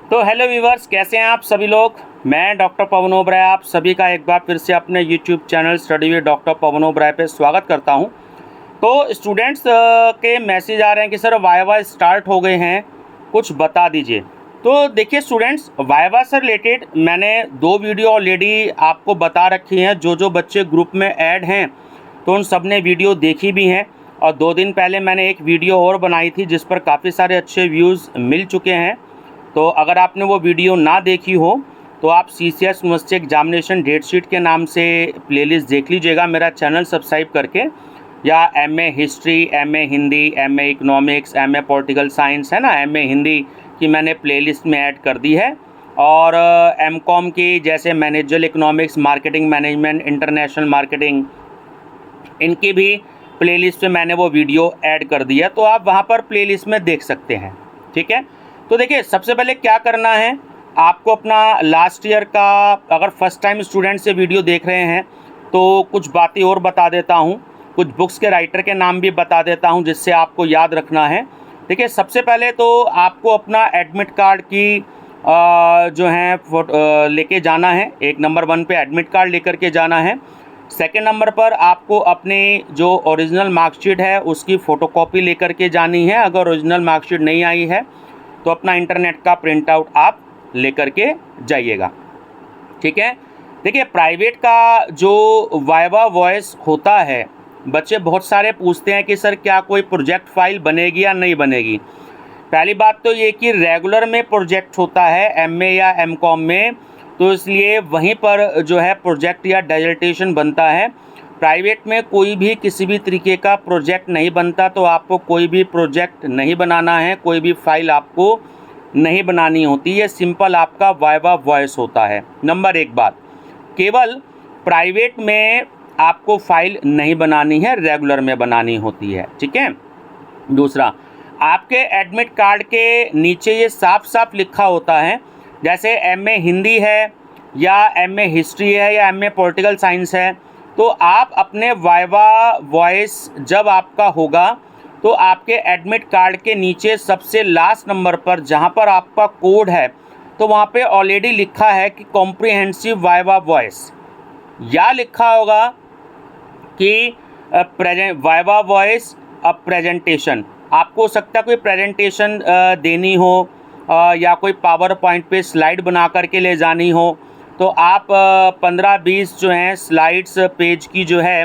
तो hello viewers, कैसे हैं आप सभी लोग। मैं डॉक्टर पवन ओबराय आप सभी का एक बार फिर से अपने YouTube channel study with doctor Pawan Oberoi पे स्वागत करता हूं। तो स्टूडेंट्स के मैसेज आ रहे हैं कि सर वाइवा स्टार्ट हो गए हैं, कुछ बता दीजिए। तो देखिए स्टूडेंट्स, वाइवा से रिलेटेड मैंने 2 वीडियो ऑलरेडी आपको बता रखी हैं। जो बच्चे ग्रुप में ऐड हैं तो उन सब ने वीडियो देखी भी हैं, और 2 दिन पहले मैंने एक वीडियो और बनाई थी जिस पर काफ़ी सारे अच्छे व्यूज़ मिल चुके हैं। तो अगर आपने वो वीडियो ना देखी हो तो आप CCS university examination date sheet के नाम से प्लेलिस्ट देख लीजिएगा मेरा चैनल सब्सक्राइब करके, या MA history, MA Hindi, MA economics, MA political science है ना, MA हिंदी की मैंने प्लेलिस्ट में ऐड कर दी है। और MCOM की जैसे managerial economics, marketing management, international marketing, इनकी भी प्लेलिस्ट में मैंने वो वीडियो ऐड कर दी है, तो आप वहाँ पर प्लेलिस्ट में देख सकते हैं। ठीक है, तो देखिए सबसे पहले क्या करना है, आपको अपना लास्ट ईयर का, अगर फर्स्ट टाइम स्टूडेंट से वीडियो देख रहे हैं तो कुछ बातें और बता देता हूँ, कुछ बुक्स के राइटर के नाम भी बता देता हूँ जिससे आपको याद रखना है। देखिए सबसे पहले तो आपको अपना एडमिट कार्ड की जो है फोटो लेके जाना है। एक नंबर 1 पे एडमिट कार्ड लेकर के जाना है। सेकेंड नंबर पर आपको अपने जो ओरिजिनल मार्कशीट है उसकी फ़ोटोकॉपी लेकर के जानी है। अगर ओरिजिनल मार्कशीट नहीं आई है तो अपना इंटरनेट का प्रिंट आउट आप लेकर के जाइएगा। ठीक है, देखिए प्राइवेट का जो वाइवा वॉइस होता है, बच्चे बहुत सारे पूछते हैं कि सर क्या कोई प्रोजेक्ट फाइल बनेगी या नहीं बनेगी। पहली बात तो ये कि रेगुलर में प्रोजेक्ट होता है MA या MCOM में, तो इसलिए वहीं पर जो है प्रोजेक्ट या डिसर्टेशन बनता है। प्राइवेट में कोई भी किसी भी तरीके का प्रोजेक्ट नहीं बनता, तो आपको कोई भी प्रोजेक्ट नहीं बनाना है, कोई भी फाइल आपको नहीं बनानी होती है। सिंपल आपका वाइवा वॉइस होता है। नंबर 1 बात, केवल प्राइवेट में आपको फाइल नहीं बनानी है, रेगुलर में बनानी होती है। ठीक है, दूसरा, आपके एडमिट कार्ड के नीचे ये साफ साफ लिखा होता है, जैसे MA हिंदी है या MA हिस्ट्री है या MA पॉलिटिकल साइंस है, तो आप अपने वाइवा वॉइस जब आपका होगा तो आपके एडमिट कार्ड के नीचे सबसे लास्ट नंबर पर जहां पर आपका कोड है, तो वहां पे ऑलरेडी लिखा है कि कॉम्प्रिहेंसिव वाइवा वॉइस, या लिखा होगा कि वाइवा वॉइस अ प्रेजेंटेशन। आपको हो सकता है कोई प्रेजेंटेशन देनी हो या कोई पावर पॉइंट पे स्लाइड बना करके ले जानी हो, तो आप 15-20 जो हैं स्लाइड्स पेज की जो है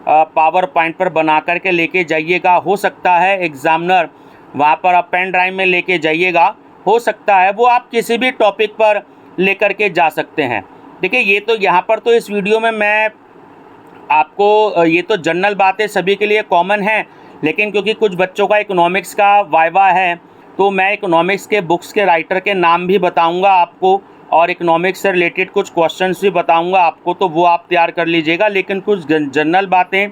पावर पॉइंट पर बना करके लेके जाइएगा। हो सकता है एग्जामिनर वहाँ पर आप पेन ड्राइव में लेके जाइएगा, हो सकता है वो आप किसी भी टॉपिक पर लेकर के जा सकते हैं। देखिए ये तो यहाँ पर तो इस वीडियो में मैं आपको ये तो जनरल बातें सभी के लिए कॉमन है, लेकिन क्योंकि कुछ बच्चों का इकोनॉमिक्स का वाइवा है तो मैं इकोनॉमिक्स के बुक्स के राइटर के नाम भी बताऊंगा आपको, और इकोनॉमिक्स से रिलेटेड कुछ क्वेश्चंस भी बताऊंगा आपको, तो वो आप तैयार कर लीजिएगा। लेकिन कुछ जनरल बातें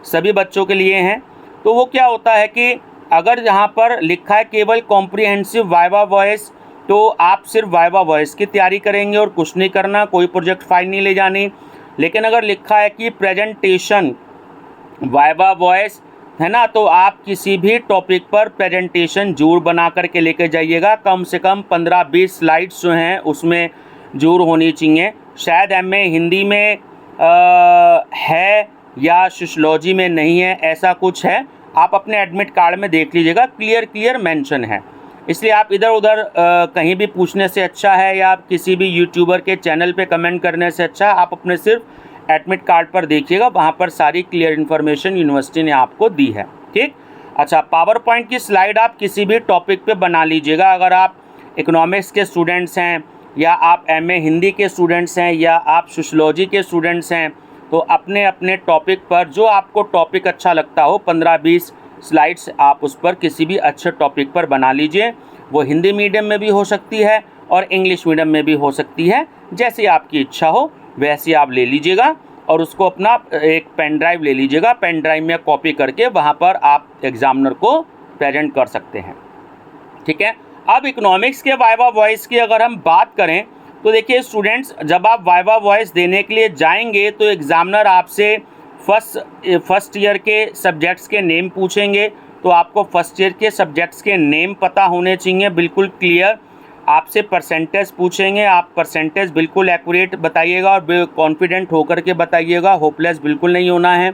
सभी बच्चों के लिए हैं। तो वो क्या होता है कि अगर यहाँ पर लिखा है केवल कॉम्प्रिहेंसिव वाइवा वॉइस, तो आप सिर्फ वाइवा वॉइस की तैयारी करेंगे और कुछ नहीं करना, कोई प्रोजेक्ट फाइल नहीं ले जानी। लेकिन अगर लिखा है कि प्रेजेंटेशन वाइवा वॉइस है ना, तो आप किसी भी टॉपिक पर प्रेजेंटेशन जरूर बना करके लेके जाइएगा। कम से कम 15-20 स्लाइड्स जो हैं उसमें जरूर होनी चाहिए। शायद MA हिंदी में है या सोशियोलॉजी में नहीं है, ऐसा कुछ है। आप अपने एडमिट कार्ड में देख लीजिएगा, क्लियर मेंशन है। इसलिए आप इधर उधर कहीं भी पूछने से अच्छा है, या आप किसी भी यूट्यूबर के चैनल पे कमेंट करने से अच्छा है आप अपने सिर्फ एडमिट कार्ड पर देखिएगा, वहाँ पर सारी क्लियर इन्फॉर्मेशन यूनिवर्सिटी ने आपको दी है। ठीक, अच्छा, पावर पॉइंट की स्लाइड आप किसी भी टॉपिक पे बना लीजिएगा। अगर आप इकोनॉमिक्स के स्टूडेंट्स हैं, या आप MA हिंदी के स्टूडेंट्स हैं, या आप सोशियोलॉजी के स्टूडेंट्स हैं, तो अपने अपने टॉपिक पर जो आपको टॉपिक अच्छा लगता हो 15-20 स्लाइड्स आप उस पर किसी भी अच्छे टॉपिक पर बना लीजिए। वो हिंदी मीडियम में भी हो सकती है और इंग्लिश मीडियम में भी हो सकती है, जैसी आपकी इच्छा हो वैसे आप ले लीजिएगा। और उसको अपना एक पेन ड्राइव ले लीजिएगा, पेन ड्राइव में कॉपी करके वहाँ पर आप एग्जामिनर को प्रेजेंट कर सकते हैं। ठीक है, अब इकोनॉमिक्स के वाइवा वॉइस की अगर हम बात करें तो देखिए स्टूडेंट्स, जब आप वाइवा वॉइस देने के लिए जाएंगे तो एग्जामिनर आपसे फर्स्ट ईयर के सब्जेक्ट्स के नेम पूछेंगे। तो आपको फर्स्ट ईयर के सब्जेक्ट्स के नेम पता होने चाहिए, बिल्कुल क्लियर। आपसे परसेंटेज पूछेंगे, आप परसेंटेज बिल्कुल एक्यूरेट बताइएगा और कॉन्फिडेंट होकर के बताइएगा, होपलेस बिल्कुल नहीं होना है।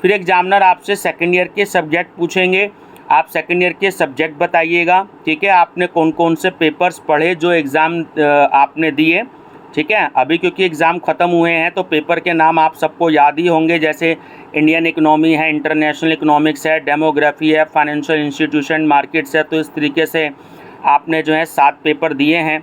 फिर एग्जामिनर आपसे सेकेंड ईयर के सब्जेक्ट पूछेंगे, आप सेकेंड ईयर के सब्जेक्ट बताइएगा, ठीक है। आपने कौन कौन से पेपर्स पढ़े जो एग्ज़ाम आपने दिए, ठीक है। अभी क्योंकि एग्ज़ाम ख़त्म हुए हैं तो पेपर के नाम आप सबको याद ही होंगे, जैसे इंडियन इकोनॉमी है, इंटरनेशनल इकोनॉमिक्स है, डेमोग्राफी है, फाइनेंशियल इंस्टीट्यूशन, मार्केट्स है। तो इस तरीके से आपने जो है 7 पेपर दिए हैं।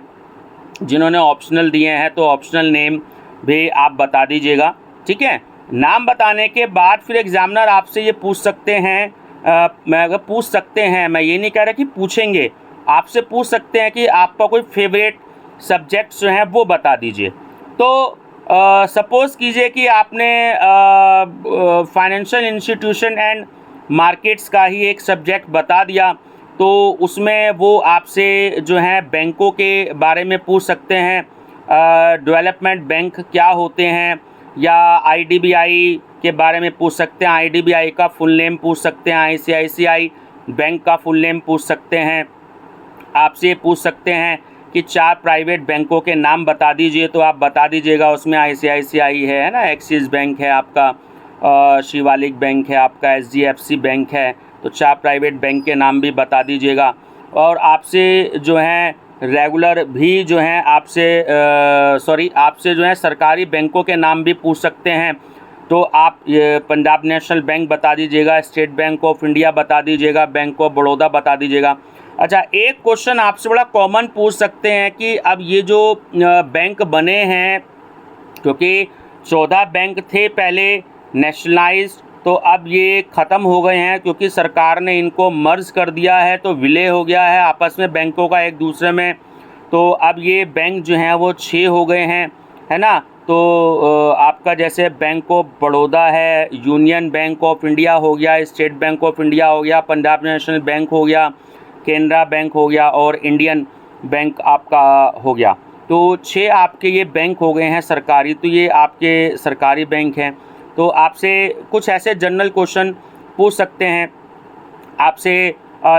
जिन्होंने ऑप्शनल दिए हैं तो ऑप्शनल नेम भी आप बता दीजिएगा, ठीक है। नाम बताने के बाद फिर एग्जामिनर आपसे ये पूछ सकते हैं, मैं ये नहीं कह रहा कि पूछेंगे, आपसे पूछ सकते हैं कि आपका कोई फेवरेट सब्जेक्ट्स जो हैं वो बता दीजिए। तो सपोज़ कीजिए कि आपने फाइनेंशियल इंस्टीट्यूशन एंड मार्केट्स का ही एक सब्जेक्ट बता दिया, तो उसमें वो आपसे जो है बैंकों के बारे में पूछ सकते हैं, डेवलपमेंट बैंक क्या होते हैं, या आईडीबीआई के बारे में पूछ सकते हैं, आईडीबीआई का फुल नेम पूछ सकते हैं, आईसीआईसीआई बैंक का फुल नेम पूछ सकते हैं। आपसे ये पूछ सकते हैं कि 4 प्राइवेट बैंकों के नाम बता दीजिए, तो आप बता दीजिएगा, उसमें आईसीआईसीआई है ना, एक्सिस बैंक है आपका, शिवालिक बैंक है आपका, एचडीएफसी बैंक है। तो 4 प्राइवेट बैंक के नाम भी बता दीजिएगा। और आपसे जो हैं रेगुलर भी जो हैं आपसे जो है सरकारी बैंकों के नाम भी पूछ सकते हैं। तो आप पंजाब नेशनल बैंक बता दीजिएगा, स्टेट बैंक ऑफ इंडिया बता दीजिएगा, बैंक ऑफ बड़ौदा बता दीजिएगा। अच्छा, एक क्वेश्चन आपसे बड़ा कॉमन पूछ सकते हैं कि अब ये जो बैंक बने हैं, क्योंकि 14 बैंक थे पहले नेशनलाइज्ड, तो अब ये ख़त्म हो गए हैं क्योंकि सरकार ने इनको मर्ज कर दिया है, तो विलय हो गया है आपस में बैंकों का एक दूसरे में। तो अब ये बैंक जो हैं वो 6 हो गए हैं, है ना। तो आपका जैसे बैंक ऑफ बड़ौदा है, यूनियन बैंक ऑफ इंडिया हो गया, स्टेट बैंक ऑफ इंडिया हो गया, पंजाब नेशनल बैंक हो गया, कैनरा बैंक हो गया और इंडियन बैंक आपका हो गया। तो 6 आपके ये बैंक हो गए हैं सरकारी, तो ये आपके सरकारी बैंक हैं। तो आपसे कुछ ऐसे जनरल क्वेश्चन पूछ सकते हैं, आपसे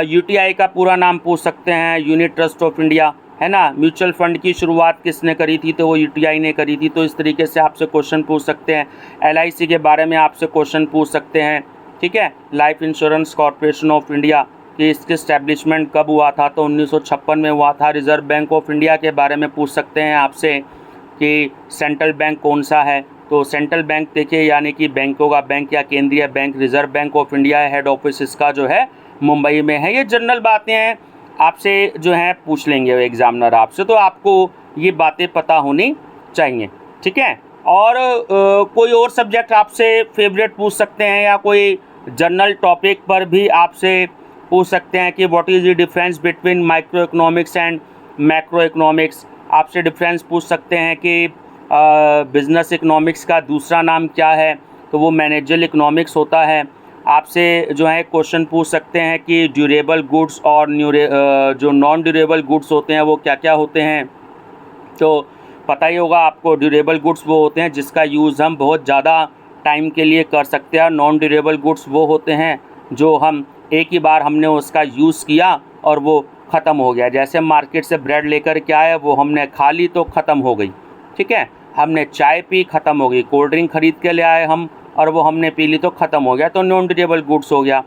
यूटीआई का पूरा नाम पूछ सकते हैं, यूनिट ट्रस्ट ऑफ इंडिया, है ना। म्यूचुअल फंड की शुरुआत किसने करी थी, तो वो यूटीआई ने करी थी। तो इस तरीके से आपसे क्वेश्चन पूछ सकते हैं। एलआईसी के बारे में आपसे क्वेश्चन पूछ सकते हैं, ठीक है। Life insurance corporation of India कि इसके इस्टेब्लिशमेंट कब हुआ था, तो 1956 में हुआ था। रिज़र्व बैंक ऑफ इंडिया के बारे में पूछ सकते हैं आपसे कि सेंट्रल बैंक कौन सा है, तो सेंट्रल बैंक देखिए यानी कि बैंकों का बैंक या केंद्रीय bank reserve bank of India है, हेड ऑफिस इसका जो है मुंबई में है। ये जनरल बातें हैं, आपसे जो हैं पूछ लेंगे एग्जामिनर आपसे, तो आपको ये बातें पता होनी चाहिए, ठीक है। और कोई और सब्जेक्ट आपसे फेवरेट पूछ सकते हैं, या कोई जनरल टॉपिक पर भी आपसे पूछ सकते हैं कि what is the difference between micro economics and macro economics. आपसे डिफरेंस पूछ सकते हैं कि बिज़नेस इकोनॉमिक्स का दूसरा नाम क्या है, तो वो मैनेजरल इकोनॉमिक्स होता है। आपसे जो है क्वेश्चन पूछ सकते हैं कि ड्यूरेबल गुड्स और जो नॉन ड्यूरेबल गुड्स होते हैं वो क्या क्या होते हैं। तो पता ही होगा आपको, ड्यूरेबल गुड्स वो होते हैं जिसका यूज़ हम बहुत ज़्यादा टाइम के लिए कर सकते हैं, नॉन ड्यूरेबल गुड्स वो होते हैं जो हम एक ही बार हमने उसका यूज़ किया और वो ख़त्म हो गया। जैसे मार्केट से ब्रेड लेकर के आए, वो हमने खा ली तो ख़त्म हो गई, ठीक है। हमने चाय पी, ख़त्म हो गई। कोल्ड ड्रिंक ख़रीद के ले आए हम और वो हमने पी ली तो ख़त्म हो गया, तो नॉन ड्यूरेबल गुड्स हो गया।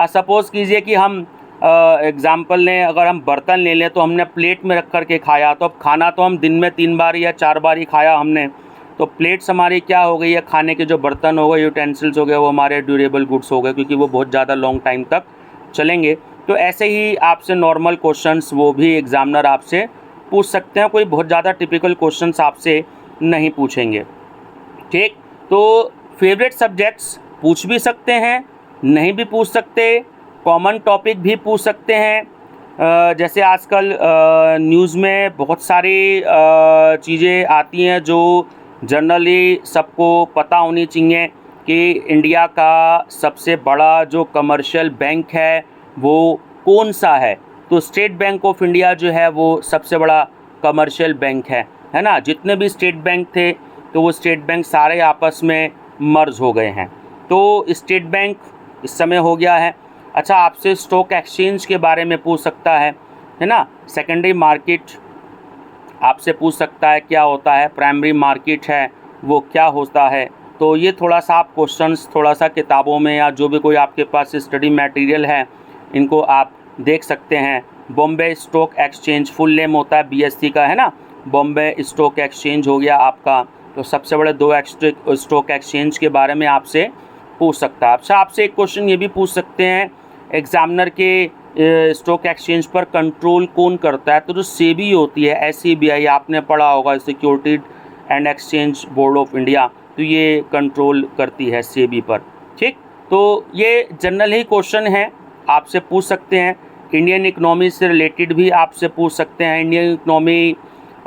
सपोज़ कीजिए कि हम एग्ज़ाम्पल लें, अगर हम बर्तन ले लें तो हमने प्लेट में रख कर के खाया, तो अब खाना तो हम दिन में 3 बार या 4 बार ही खाया हमने, तो प्लेट्स हमारी क्या हो गई है, खाने के जो बर्तन हो गए, यूटेंसिल्स हो गए, वो हमारे ड्यूरेबल गुड्स हो गए, क्योंकि वो बहुत ज़्यादा लॉन्ग टाइम तक चलेंगे। तो ऐसे ही आपसे नॉर्मल क्वेश्चंस वो भी एग्जामिनर आपसे पूछ सकते हैं, कोई बहुत ज़्यादा टिपिकल क्वेश्चंस आपसे नहीं पूछेंगे, ठीक। तो फेवरेट सब्जेक्ट्स पूछ भी सकते हैं, नहीं भी पूछ सकते, कॉमन टॉपिक भी पूछ सकते हैं। जैसे आजकल न्यूज़ में बहुत सारी चीज़ें आती हैं जो जनरली सबको पता होनी चाहिए कि इंडिया का सबसे बड़ा जो कमर्शियल बैंक है वो कौन सा है। तो स्टेट बैंक ऑफ इंडिया जो है वो सबसे बड़ा कमर्शियल बैंक है ना। जितने भी स्टेट बैंक थे तो वो स्टेट बैंक सारे आपस में मर्ज हो गए हैं, तो स्टेट बैंक इस समय हो गया है। अच्छा, आपसे स्टॉक एक्सचेंज के बारे में पूछ सकता है ना। सेकेंडरी मार्केट आपसे पूछ सकता है क्या होता है, प्राइमरी मार्केट है वो क्या होता है। तो ये थोड़ा सा आप क्वेश्चंस थोड़ा सा किताबों में या जो भी कोई आपके पास स्टडी मटेरियल है इनको आप देख सकते हैं। Bombay stock exchange full name होता है BSE का, है ना, बॉम्बे स्टॉक एक्सचेंज हो गया आपका। तो सबसे बड़े 2 स्टॉक एक्सचेंज के बारे में आपसे पूछ सकता है। अच्छा, आपसे एक क्वेश्चन ये भी पूछ सकते हैं एग्जामिनर के स्टॉक एक्सचेंज पर कंट्रोल कौन करता है। तो जो सेबी होती है, SEBI आपने पढ़ा होगा, security and exchange board of India, तो ये कंट्रोल करती है सेबी पर। ठीक, तो ये जनरल ही क्वेश्चन है, आपसे पूछ सकते हैं। इंडियन इकनॉमी से रिलेटेड भी आपसे पूछ सकते हैं। इंडियन इकनॉमी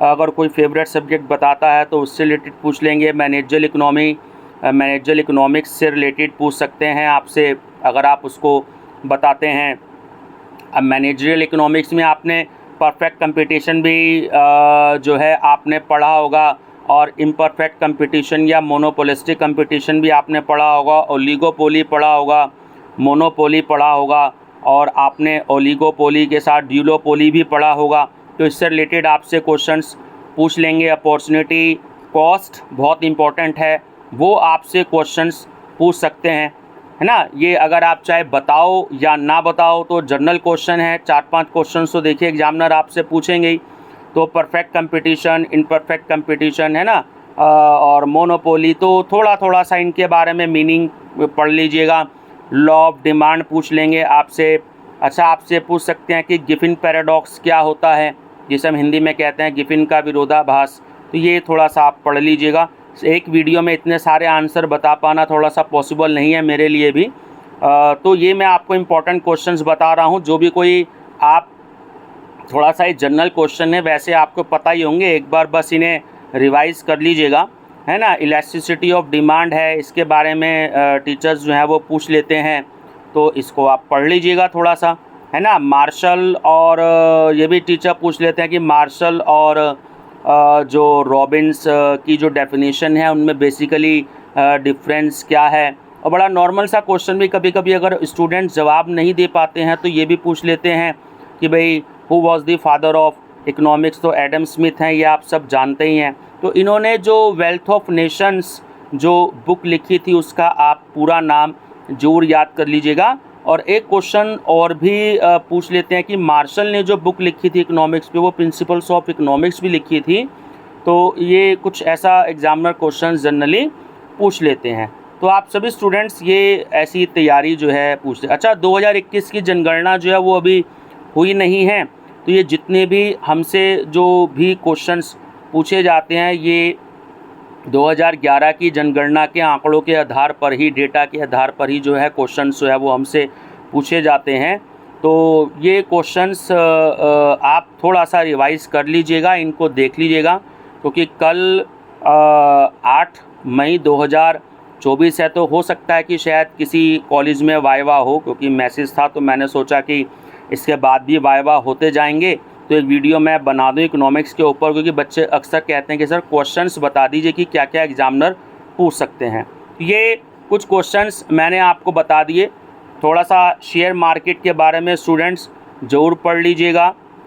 अगर कोई फेवरेट सब्जेक्ट बताता है तो उससे रिलेटेड पूछ लेंगे। मैनेजरल इकनॉमी, मैनेजरल इकनॉमिक्स से रिलेटेड पूछ सकते हैं आपसे, अगर आप उसको बताते हैं। अब मैनेजरियल इकोनॉमिक्स में आपने परफेक्ट कंपटीशन भी जो है आपने पढ़ा होगा, और इम्परफेक्ट कंपटीशन या मोनोपोलिस्टिक कंपटीशन भी आपने पढ़ा होगा, ओलिगोपोली पढ़ा होगा, मोनोपोली पढ़ा होगा, और आपने ओलिगोपोली के साथ ड्यूलोपोली भी पढ़ा होगा। तो इससे रिलेटेड आपसे क्वेश्चंस पूछ लेंगे। अपॉर्चुनिटी कॉस्ट बहुत इम्पोर्टेंट है, वो आपसे क्वेश्चंस पूछ सकते हैं, है ना। ये अगर आप चाहे बताओ या ना बताओ तो जनरल क्वेश्चन है, 4-5 क्वेश्चन तो देखिए एग्जामिनर आपसे पूछेंगे ही। तो परफेक्ट कंपटीशन, इम्परफेक्ट कंपटीशन, है ना, और मोनोपोली, तो थोड़ा थोड़ा सा इनके बारे में मीनिंग पढ़ लीजिएगा। लॉ ऑफ डिमांड पूछ लेंगे आपसे। अच्छा, आपसे पूछ सकते हैं कि गिफिन पैराडॉक्स क्या होता है, जिसे हम हिंदी में कहते हैं गिफिन का विरोधाभास। तो ये थोड़ा सा आप पढ़ लीजिएगा। एक वीडियो में इतने सारे आंसर बता पाना थोड़ा सा पॉसिबल नहीं है मेरे लिए भी। तो ये मैं आपको इम्पोर्टेंट क्वेश्चंस बता रहा हूँ। जो भी कोई आप थोड़ा सा ये जनरल क्वेश्चन है, वैसे आपको पता ही होंगे, एक बार बस इन्हें रिवाइज कर लीजिएगा, है ना। इलास्टिसिटी ऑफ डिमांड है, इसके बारे में टीचर्स जो हैं वो पूछ लेते हैं, तो इसको आप पढ़ लीजिएगा थोड़ा सा, है ना। मार्शल और ये भी टीचर पूछ लेते हैं कि मार्शल और जो रॉबिन्स की जो डेफिनेशन है उनमें बेसिकली डिफरेंस क्या है। और बड़ा नॉर्मल सा क्वेश्चन भी कभी कभी अगर स्टूडेंट्स जवाब नहीं दे पाते हैं तो ये भी पूछ लेते हैं कि भाई who was the father of economics. तो एडम स्मिथ हैं, ये आप सब जानते ही हैं। तो इन्होंने जो वेल्थ ऑफ नेशंस जो बुक लिखी थी उसका आप पूरा नाम जरूर याद कर लीजिएगा। और एक क्वेश्चन और भी पूछ लेते हैं कि मार्शल ने जो बुक लिखी थी इकोनॉमिक्स पे, वो प्रिंसिपल्स ऑफ इकोनॉमिक्स भी लिखी थी। तो ये कुछ ऐसा एग्जामिनर क्वेश्चन जनरली पूछ लेते हैं। तो आप सभी स्टूडेंट्स ये ऐसी तैयारी जो है पूछते। अच्छा, 2021 की जनगणना जो है वो अभी हुई नहीं है, तो ये जितने भी हमसे जो भी क्वेश्चंस पूछे जाते हैं ये 2011 की जनगणना के आंकड़ों के आधार पर ही, डेटा के आधार पर ही जो है क्वेश्चंस जो है वो हमसे पूछे जाते हैं। तो ये क्वेश्चंस आप थोड़ा सा रिवाइज़ कर लीजिएगा, इनको देख लीजिएगा, क्योंकि कल 8 मई 2024 है। तो हो सकता है कि शायद किसी कॉलेज में वाइवा हो, क्योंकि मैसेज था तो मैंने सोचा कि इसके बाद भी वाइवा होते जाएंगे तो एक वीडियो मैं बना दूं इकोनॉमिक्स के ऊपर, क्योंकि बच्चे अक्सर कहते हैं कि सर क्वेश्चंस बता दीजिए कि क्या क्या एग्जामिनर पूछ सकते हैं। तो ये कुछ क्वेश्चंस मैंने आपको बता दिए। थोड़ा सा शेयर मार्केट के बारे में स्टूडेंट्स ज़रूर पढ़ लीजिएगा।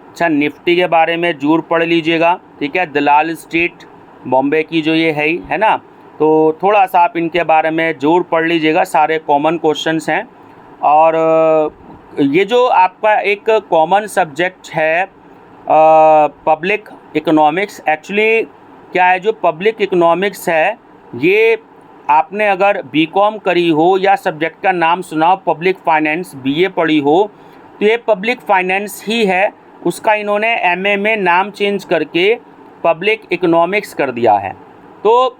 अच्छा, निफ्टी के बारे में ज़रूर पढ़ लीजिएगा, ठीक है। दलाल स्ट्रीट बॉम्बे की जो ये है ना, तो थोड़ा सा आप इनके बारे में ज़रूर पढ़ लीजिएगा, सारे कॉमन क्वेश्चंस हैं। और ये जो आपका एक कॉमन सब्जेक्ट है पब्लिक इकोनॉमिक्स, एक्चुअली क्या है, जो पब्लिक इकोनॉमिक्स है ये आपने अगर बीकॉम करी हो या सब्जेक्ट का नाम सुना हो पब्लिक फाइनेंस, बीए पढ़ी हो, तो ये पब्लिक फाइनेंस ही है। उसका इन्होंने एमए में नाम चेंज करके पब्लिक इकोनॉमिक्स कर दिया है। तो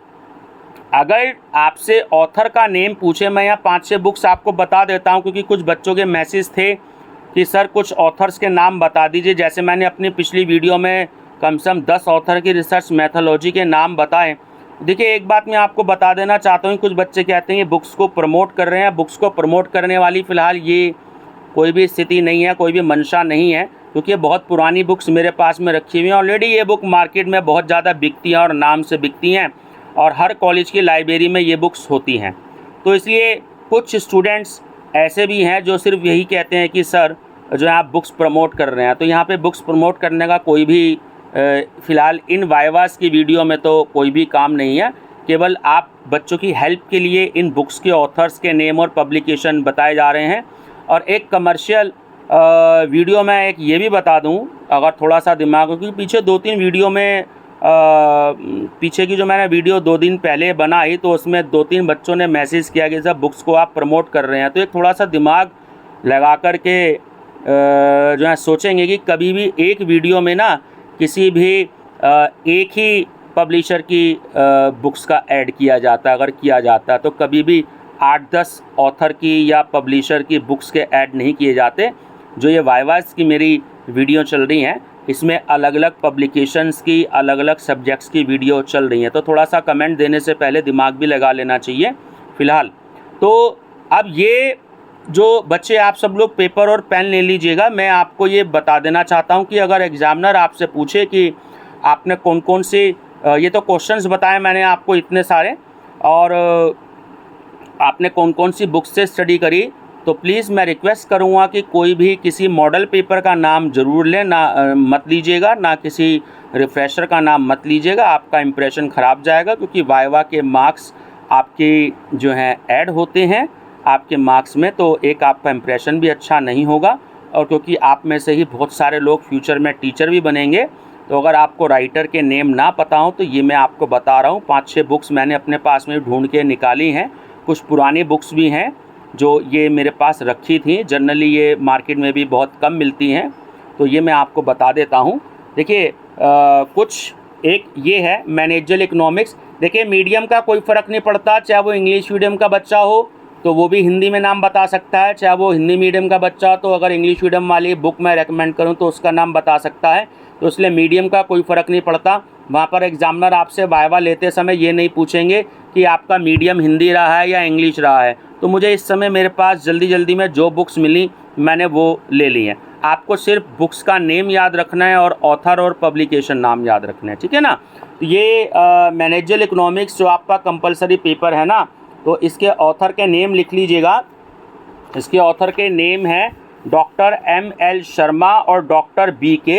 अगर आपसे ऑथर का नेम पूछे, मैं यहाँ 5-6 बुक्स आपको बता देता हूँ, क्योंकि कुछ बच्चों के मैसेज थे कि सर कुछ ऑथर्स के नाम बता दीजिए। जैसे मैंने अपनी पिछली वीडियो में कम से कम 10 ऑथर की रिसर्च मैथोलॉजी के नाम बताए। देखिए, एक बात मैं आपको बता देना चाहता हूँ, कुछ बच्चे कहते हैं ये बुक्स को प्रमोट कर रहे हैं। बुक्स को प्रमोट करने वाली फ़िलहाल ये कोई भी स्थिति नहीं है, कोई भी मंशा नहीं है, क्योंकि ये बहुत पुरानी बुक्स मेरे पास में रखी हुई हैं। ऑलरेडी ये बुक मार्केट में बहुत ज़्यादा बिकती हैं और नाम से बिकती हैं, और हर कॉलेज की लाइब्रेरी में ये बुक्स होती हैं। तो इसलिए कुछ स्टूडेंट्स ऐसे भी हैं जो सिर्फ यही कहते हैं कि सर जो है आप बुक्स प्रमोट कर रहे हैं। तो यहाँ पे बुक्स प्रमोट करने का कोई भी फ़िलहाल इन वाइवास की वीडियो में तो कोई भी काम नहीं है, केवल आप बच्चों की हेल्प के लिए इन बुक्स के ऑथर्स के नेम और पब्लिकेशन बताए जा रहे हैं। और एक कमर्शियल वीडियो में एक ये भी बता दूं, अगर थोड़ा सा दिमाग, क्योंकि पीछे 2-3 वीडियो में पीछे की जो मैंने वीडियो 2 दिन पहले बनाई तो उसमें 2-3 बच्चों ने मैसेज किया कि सब बुक्स को आप प्रमोट कर रहे हैं। तो एक थोड़ा सा दिमाग लगा कर के जो है सोचेंगे कि कभी भी एक वीडियो में ना किसी भी एक ही पब्लिशर की बुक्स का ऐड किया जाता है, अगर किया जाता है तो कभी भी 8-10 ऑथर की या पब्लिशर की बुक्स के ऐड नहीं किए जाते। जो ये वाइवास की मेरी वीडियो चल रही हैं इसमें अलग अलग पब्लिकेशंस की, अलग अलग सब्जेक्ट्स की वीडियो चल रही हैं, तो थोड़ा सा कमेंट देने से पहले दिमाग भी लगा लेना चाहिए फ़िलहाल। तो अब ये जो बच्चे आप सब लोग पेपर और पेन ले लीजिएगा। मैं आपको ये बता देना चाहता हूँ कि अगर एग्ज़ामिनर आपसे पूछे कि आपने कौन कौन से ये तो क्वेश्चंस बताए मैंने आपको इतने सारे, और आपने कौन कौन सी बुक्स से स्टडी करी, तो प्लीज़ मैं रिक्वेस्ट करूँगा कि कोई भी किसी मॉडल पेपर का नाम ज़रूर लें, ना मत लीजिएगा, ना किसी रिफ्रेशर का नाम मत लीजिएगा, आपका इंप्रेशन ख़राब जाएगा। क्योंकि वाइवा के मार्क्स आपके जो हैं ऐड होते हैं आपके मार्क्स में, तो एक आपका इंप्रेशन भी अच्छा नहीं होगा। और क्योंकि आप में से ही बहुत सारे लोग फ्यूचर में टीचर भी बनेंगे, तो अगर आपको राइटर के नेम ना पता हो तो ये मैं आपको बता रहा हूँ। 5-6 बुक्स मैंने अपने पास में ढूंढ के निकाली हैं, कुछ पुरानी बुक्स भी हैं जो ये मेरे पास रखी थी। जनरली ये मार्केट में भी बहुत कम मिलती हैं, तो ये मैं आपको बता देता हूँ। देखिए कुछ एक ये है मैनेजरियल इकोनॉमिक्स। देखिए मीडियम का कोई फ़र्क नहीं पड़ता, चाहे वो इंग्लिश मीडियम का बच्चा हो तो वो भी हिंदी में नाम बता सकता है, चाहे वो हिंदी मीडियम का बच्चा हो तो अगर इंग्लिश मीडियम वाली बुक मैं रेकमेंड करूँ तो उसका नाम बता सकता है। तो इसलिए मीडियम का कोई फ़र्क नहीं पड़ता। वहाँ पर एग्जामिनर आपसे वाइवा लेते समय ये नहीं पूछेंगे कि आपका मीडियम हिंदी रहा है या इंग्लिश रहा है। तो मुझे इस समय मेरे पास जल्दी में जो बुक्स मिली मैंने वो ले ली हैं। आपको सिर्फ बुक्स का नेम याद रखना है और ऑथर और पब्लिकेशन नाम याद रखना है, ठीक है ना। तो ये मैनेजरियल इकोनॉमिक्स जो आपका कंपलसरी पेपर है ना, तो इसके ऑथर के नेम लिख लीजिएगा। इसके ऑथर के नेम हैं डॉक्टर M.L. शर्मा और डॉक्टर B.K.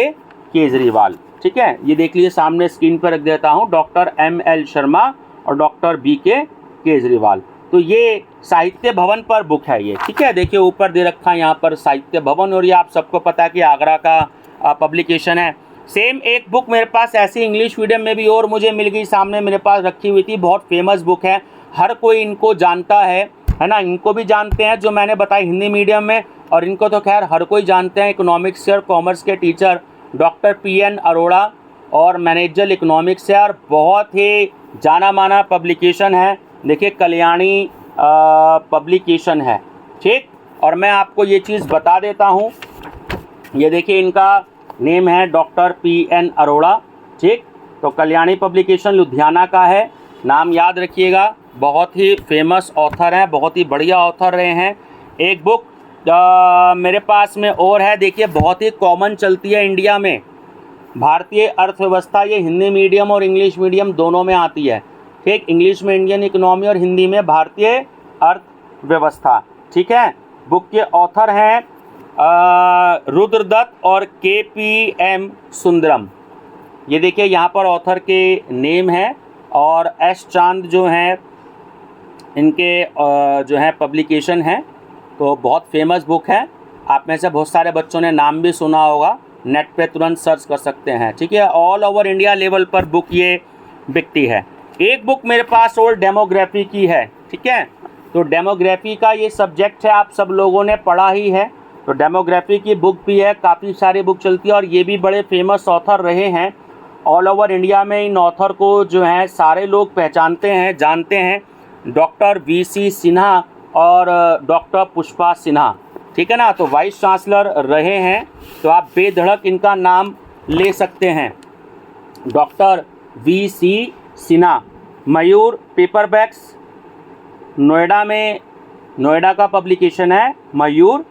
केजरीवाल, ठीक है। ये देख लीजिए, सामने स्क्रीन पर रख देता हूँ, डॉक्टर M.L. शर्मा और डॉक्टर B.K. केजरीवाल। तो ये साहित्य भवन पर बुक है ये, ठीक है। देखिए ऊपर दे रखा है यहाँ पर साहित्य भवन, और ये आप सबको पता है कि आगरा का पब्लिकेशन है। सेम एक बुक मेरे पास ऐसी इंग्लिश मीडियम में भी और मुझे मिल गई, सामने मेरे पास रखी हुई थी। बहुत फेमस बुक है, हर कोई इनको जानता है ना। इनको भी जानते हैं जो मैंने बताई हिंदी मीडियम में, और इनको तो खैर हर कोई जानते हैं। इकोनॉमिक्स और कॉमर्स के टीचर डॉक्टर P.N. अरोड़ा, और मैनेजरियल इकोनॉमिक्स है और बहुत ही जाना माना पब्लिकेशन है। देखिए कल्याणी पब्लिकेशन है, ठीक। और मैं आपको ये चीज़ बता देता हूँ, ये देखिए इनका नेम है डॉक्टर P.N. अरोड़ा, ठीक। तो कल्याणी पब्लिकेशन लुधियाना का है, नाम याद रखिएगा। बहुत ही फेमस ऑथर हैं, बहुत ही बढ़िया ऑथर रहे हैं। एक बुक मेरे पास में और है, देखिए बहुत ही कॉमन चलती है इंडिया में, भारतीय अर्थव्यवस्था। ये हिंदी मीडियम और इंग्लिश मीडियम दोनों में आती है, ठीक। इंग्लिश में इंडियन इकोनॉमी और हिंदी में भारतीय अर्थव्यवस्था, ठीक है। बुक के ऑथर हैं रुद्रदत्त और K.P.M. सुंदरम। ये देखिए यहाँ पर ऑथर के नेम है, और S. चांद जो हैं इनके जो है पब्लिकेशन है। तो बहुत फेमस बुक है, आप में से बहुत सारे बच्चों ने नाम भी सुना होगा, नेट पे तुरंत सर्च कर सकते हैं, ठीक है। ऑल ओवर इंडिया लेवल पर बुक ये बिकती है। एक बुक मेरे पास और डेमोग्राफी की है, ठीक है। तो डेमोग्राफी का ये सब्जेक्ट है, आप सब लोगों ने पढ़ा ही है। तो डेमोग्राफी की बुक भी है, काफ़ी सारी बुक चलती है, और ये भी बड़े फेमस ऑथर रहे हैं। ऑल ओवर इंडिया में इन ऑथर को जो है सारे लोग पहचानते हैं, जानते हैं। Doctor V.C. सिन्हा और डॉक्टर पुष्पा सिन्हा, ठीक है ना। तो वाइस चांसलर रहे हैं, तो आप बेधड़क इनका नाम ले सकते हैं। Doctor V.C. सिन्हा, मयूर पेपरबैक्स, नोएडा में, नोएडा का पब्लिकेशन है मयूर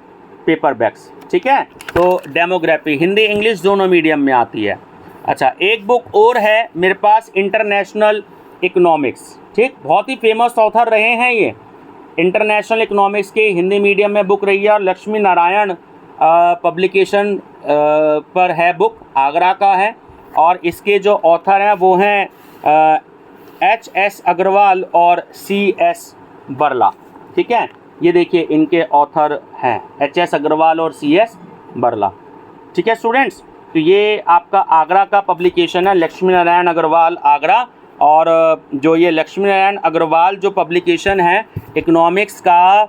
पेपरबैक्स, ठीक है। तो डेमोग्राफी हिंदी इंग्लिश दोनों मीडियम में आती है। अच्छा, एक बुक और है मेरे पास, इंटरनेशनल इकोनॉमिक्स, ठीक। बहुत ही फेमस ऑथर रहे हैं ये। इंटरनेशनल इकोनॉमिक्स की हिंदी मीडियम में बुक रही है, और लक्ष्मी नारायण पब्लिकेशन पर है बुक, आगरा का है। और इसके जो ऑथर हैं वो हैं HS अग्रवाल और CS बरला। ठीक है, ये देखिए इनके ऑथर हैं HS अग्रवाल और CS बरला। ठीक है स्टूडेंट्स, तो ये आपका आगरा का पब्लिकेशन है, लक्ष्मी नारायण अग्रवाल आगरा। और जो ये लक्ष्मी नारायण अग्रवाल जो पब्लिकेशन है इकोनॉमिक्स का,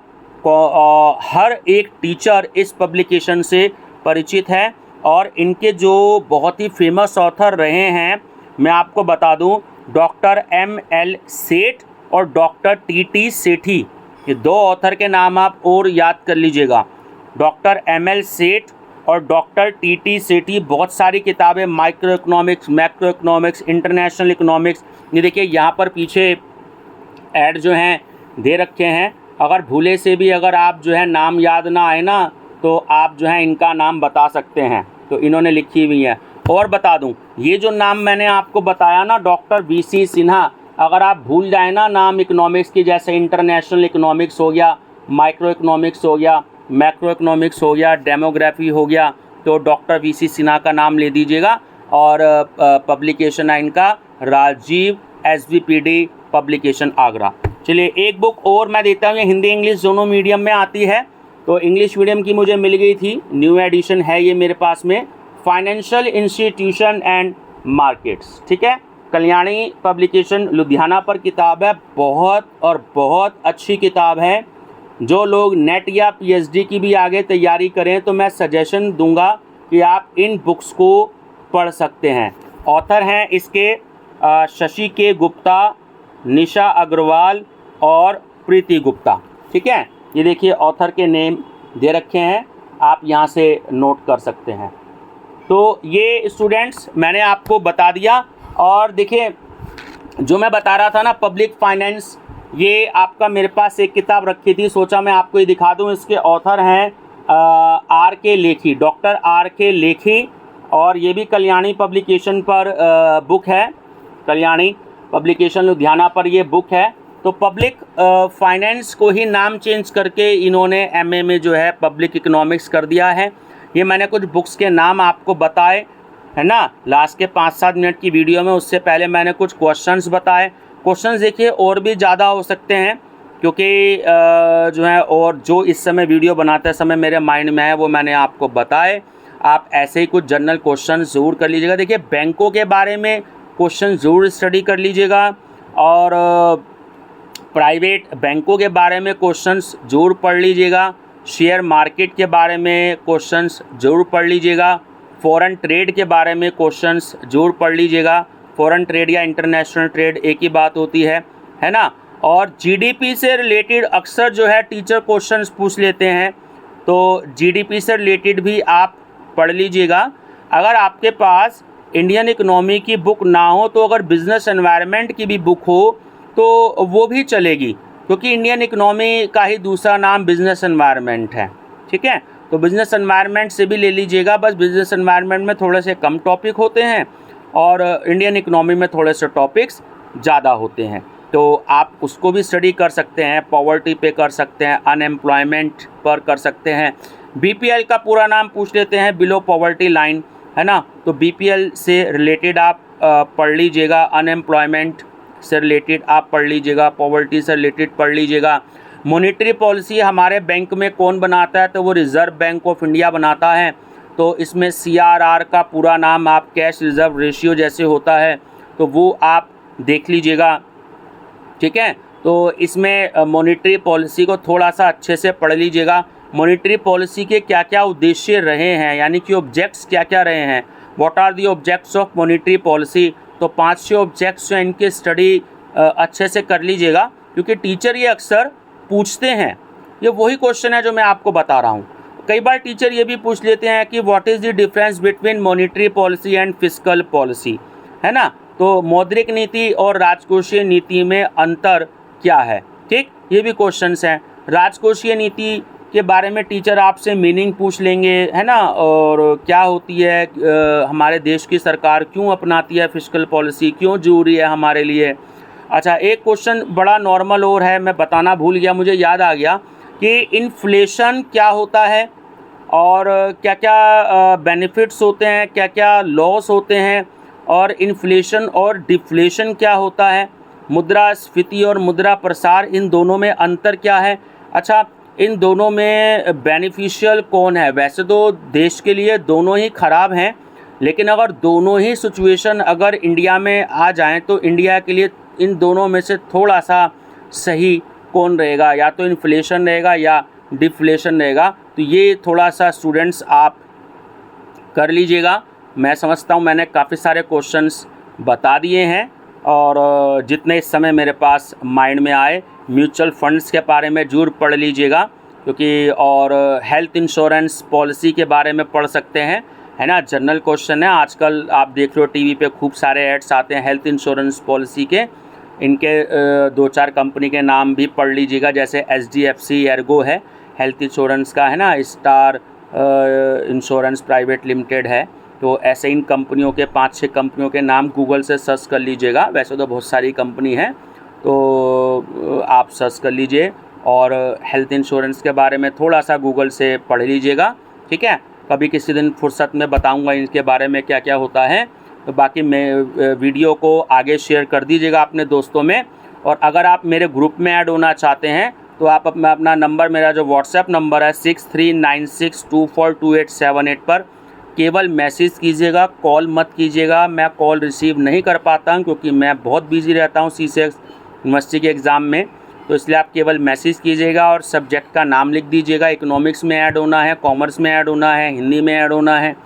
हर एक टीचर इस पब्लिकेशन से परिचित है। और इनके जो बहुत ही फेमस ऑथर रहे हैं मैं आपको बता दूं, डॉक्टर ML सेठ और डॉक्टर TT सेठी, ये दो ऑथर के नाम आप और याद कर लीजिएगा। डॉक्टर ML सेठ और डॉक्टर TT सेठी, बहुत सारी किताबें, micro economics, macro economics, international economics, ये देखिए यहाँ पर पीछे ऐड जो हैं दे रखे हैं। अगर भूले से भी अगर आप जो है नाम याद ना आए ना तो आप जो है इनका नाम बता सकते हैं, तो इन्होंने लिखी हुई है। और बता दूं, ये जो नाम मैंने आपको बताया ना, डॉक्टर VC सिन्हा, अगर आप भूल जाए ना नाम इकोनॉमिक्स की, जैसे इंटरनेशनल इकोनॉमिक्स हो गया, माइक्रो इकोनॉमिक्स हो गया, मैक्रो इकोनॉमिक्स हो गया, डेमोग्राफी हो गया, तो डॉक्टर VC सिन्हा का नाम ले दीजिएगा। और पब्लिकेशन है इनका राजीव SVPD पब्लिकेशन आगरा। चलिए एक बुक और मैं देता हूँ, ये हिंदी इंग्लिश दोनों मीडियम में आती है। तो इंग्लिश मीडियम की मुझे मिल गई थी, न्यू एडिशन है ये मेरे पास में, फाइनेंशियल इंस्टीट्यूशन एंड मार्केट्स। ठीक है, कल्याणी पब्लिकेशन लुधियाना पर किताब है, बहुत और बहुत अच्छी किताब है। जो लोग नेट या PhD की भी आगे तैयारी करें तो मैं सजेशन दूंगा कि आप इन बुक्स को पढ़ सकते हैं। ऑथर हैं इसके शशि के गुप्ता, निशा अग्रवाल और प्रीति गुप्ता। ठीक है, ये देखिए ऑथर के नेम दे रखे हैं, आप यहाँ से नोट कर सकते हैं। तो ये स्टूडेंट्स मैंने आपको बता दिया। और देखिए जो मैं बता रहा था ना पब्लिक फाइनेंस, ये आपका मेरे पास एक किताब रखी थी, सोचा मैं आपको ये दिखा दूँ। इसके ऑथर हैं RK Lekhi, doctor RK Lekhi, और ये भी कल्याणी पब्लिकेशन पर बुक है, कल्याणी पब्लिकेशन लुधियाना पर ये बुक है। तो पब्लिक फाइनेंस को ही नाम चेंज करके इन्होंने MA में जो है पब्लिक इकोनॉमिक्स कर दिया है। ये मैंने कुछ बुक्स के नाम आपको बताए है ना लास्ट के 5-7 मिनट की वीडियो में। उससे पहले मैंने कुछ क्वेश्चंस बताए। क्वेश्चंस देखिए और भी ज़्यादा हो सकते हैं, क्योंकि जो है और जो इस समय वीडियो बनाते समय मेरे माइंड में है वो मैंने आपको बताए। आप ऐसे ही कुछ जनरल क्वेश्चन ज़रूर कर लीजिएगा। देखिए बैंकों के बारे में क्वेश्चन ज़रूर स्टडी कर लीजिएगा, और प्राइवेट बैंकों के बारे में क्वेश्चंस ज़रूर पढ़ लीजिएगा। शेयर मार्केट के बारे में क्वेश्चंस ज़रूर पढ़ लीजिएगा। फॉरेन ट्रेड के बारे में क्वेश्चंस ज़रूर पढ़ लीजिएगा। फॉरेन ट्रेड या इंटरनेशनल ट्रेड एक ही बात होती है ना। और GDP से रिलेटेड अक्सर जो है टीचर क्वेश्चंस पूछ लेते हैं, तो GDP से रिलेटेड भी आप पढ़ लीजिएगा। अगर आपके पास इंडियन इकोनॉमी की बुक ना हो तो अगर बिज़नेस एनवायरनमेंट की भी बुक हो तो वो भी चलेगी, क्योंकि इंडियन इकोनॉमी का ही दूसरा नाम बिज़नेस एनवायरनमेंट है। ठीक है, तो बिज़नेस एनवायरनमेंट से भी ले लीजिएगा। बस बिज़नेस एनवायरनमेंट में थोड़े से कम टॉपिक होते हैं और इंडियन इकोनॉमी में थोड़े से टॉपिक्स ज़्यादा होते हैं, तो आप उसको भी स्टडी कर सकते हैं। पॉवर्टी पे कर सकते हैं, अनएम्प्लॉयमेंट पर कर सकते हैं। BPL का पूरा नाम पूछ लेते हैं, बिलो पॉवर्टी लाइन, है ना। तो BPL से रिलेटेड आप पढ़ लीजिएगा, अनएम्प्लॉयमेंट से रिलेटेड आप पढ़ लीजिएगा, पॉवर्टी से रिलेटेड पढ़ लीजिएगा। मॉनेटरी पॉलिसी हमारे बैंक में कौन बनाता है, तो वो रिज़र्व बैंक ऑफ इंडिया बनाता है। तो इसमें CRR का पूरा नाम आप कैश रिज़र्व रेशियो जैसे होता है, तो वो आप देख लीजिएगा। ठीक है, तो इसमें मॉनेटरी पॉलिसी को थोड़ा सा अच्छे से पढ़ लीजिएगा। मॉनेटरी पॉलिसी के क्या क्या उद्देश्य रहे हैं, यानी कि ऑब्जेक्ट्स क्या क्या रहे हैं, what are the objects of monetary policy. तो 5-6 ऑब्जेक्ट्स हैं, इनके स्टडी अच्छे से कर लीजिएगा, क्योंकि टीचर ये अक्सर पूछते हैं। ये वही क्वेश्चन है जो मैं आपको बता रहा हूँ। कई बार टीचर ये भी पूछ लेते हैं कि what is the difference between monetary policy and fiscal policy, है ना। तो मौद्रिक नीति और राजकोषीय नीति में अंतर क्या है, ठीक, ये भी क्वेश्चंस हैं। राजकोषीय नीति के बारे में टीचर आपसे मीनिंग पूछ लेंगे, है ना, और क्या होती है, हमारे देश की सरकार क्यों अपनाती है फिस्कल पॉलिसी, क्यों जरूरी है हमारे लिए। अच्छा, एक क्वेश्चन बड़ा नॉर्मल और है, मैं बताना भूल गया, मुझे याद आ गया कि इन्फ्लेशन क्या होता है और क्या क्या बेनिफिट्स होते हैं, क्या क्या लॉस होते हैं, और इन्फ्लेशन और डिफ्लेशन क्या होता है, मुद्रास्फीति और मुद्रा प्रसार, इन दोनों में अंतर क्या है। अच्छा, इन दोनों में बेनिफिशियल कौन है। वैसे तो देश के लिए दोनों ही ख़राब हैं, लेकिन अगर दोनों ही सिचुएशन अगर इंडिया में आ जाएं तो इंडिया के लिए इन दोनों में से थोड़ा सा सही कौन रहेगा, या तो इन्फ्लेशन रहेगा या डिफ्लेशन रहेगा। तो ये थोड़ा सा स्टूडेंट्स आप कर लीजिएगा। मैं समझता हूँ मैंने काफ़ी सारे क्वेश्चंस बता दिए हैं, और जितने इस समय मेरे पास माइंड में आए, म्यूचुअल फंड्स के बारे में ज़रूर पढ़ लीजिएगा, क्योंकि और हेल्थ इंश्योरेंस पॉलिसी के बारे में पढ़ सकते हैं, है ना। जनरल क्वेश्चन है, आजकल आप देख रहे हो टीवी पे खूब सारे एड्स आते हैं हेल्थ इंश्योरेंस पॉलिसी के। इनके 2-4 कंपनी के नाम भी पढ़ लीजिएगा, जैसे HDFC एर्गो है हेल्थ इंश्योरेंस का, है ना, स्टार इंश्योरेंस प्राइवेट लिमिटेड है। तो ऐसे इन कंपनियों के 5-6 कंपनियों के नाम गूगल से सर्च कर लीजिएगा। वैसे तो बहुत सारी कंपनी है, तो आप सर्च कर लीजिए और हेल्थ इंश्योरेंस के बारे में थोड़ा सा गूगल से पढ़ लीजिएगा, ठीक है। कभी किसी दिन फुर्सत में बताऊंगा इनके बारे में क्या क्या होता है। तो बाकी मैं वीडियो को आगे शेयर कर दीजिएगा अपने दोस्तों में। और अगर आप मेरे ग्रुप में ऐड होना चाहते हैं तो आप अपना नंबर, मेरा जो व्हाट्सएप नंबर है 6396242878 पर केवल मैसेज कीजिएगा, कॉल मत कीजिएगा। मैं कॉल रिसीव नहीं कर पाता हूँ क्योंकि मैं बहुत बिजी रहता हूँ CCX यूनिवर्सिटी के एग्ज़ाम में। तो इसलिए आप केवल मैसेज कीजिएगा और सब्जेक्ट का नाम लिख दीजिएगा। इकोनॉमिक्स में ऐड होना है, कॉमर्स में ऐड होना है, हिंदी में ऐड होना है,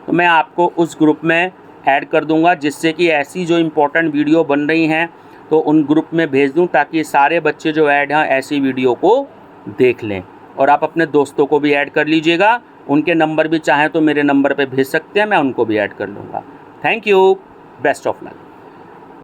तो मैं आपको उस ग्रुप में ऐड कर दूंगा, जिससे कि ऐसी जो इम्पोर्टेंट वीडियो बन रही हैं तो उन ग्रुप में भेज दूं, ताकि सारे बच्चे जो ऐड हैं ऐसी वीडियो को देख लें। और आप अपने दोस्तों को भी ऐड कर लीजिएगा, उनके नंबर भी चाहें तो मेरे नंबर पे भेज सकते हैं, मैं उनको भी ऐड कर लूँगा। Thank you, best of luck.